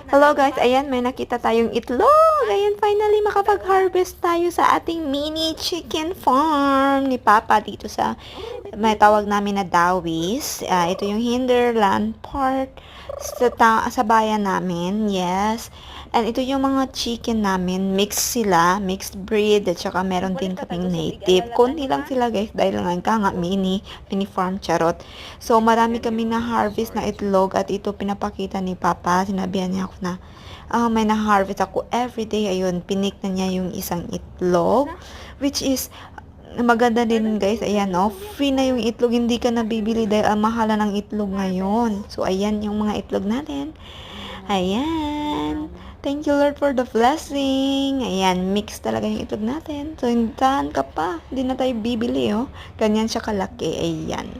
Hello guys, ayan may nakita tayong itlog. Ayan, finally makapag-harvest tayo sa ating mini chicken farm ni Papa dito sa may tawag namin na Dawis. Ito yung Hinterland Park sa bayan namin. Yes. And ito yung mga chicken namin. Mixed sila. Mixed breed. At saka meron din kaming native. Konti lang sila guys dahil nga mini farm charot. So marami kami na harvest na itlog at ito pinapakita ni Papa. Sinabihan niya ako na may na-harvest ako everyday. Ayun, pinik na niya yung isang itlog. Which is maganda din guys, ayan free na yung itlog, hindi ka nabibili dahil ang mahala ng itlog ngayon. So ayan yung mga itlog natin. Ayan. Thank you Lord for the blessing. Ayan, mix talaga yung itlog natin. So hintahan ka pa, hindi na tayo bibili Ganyan siya kalaki, ayan.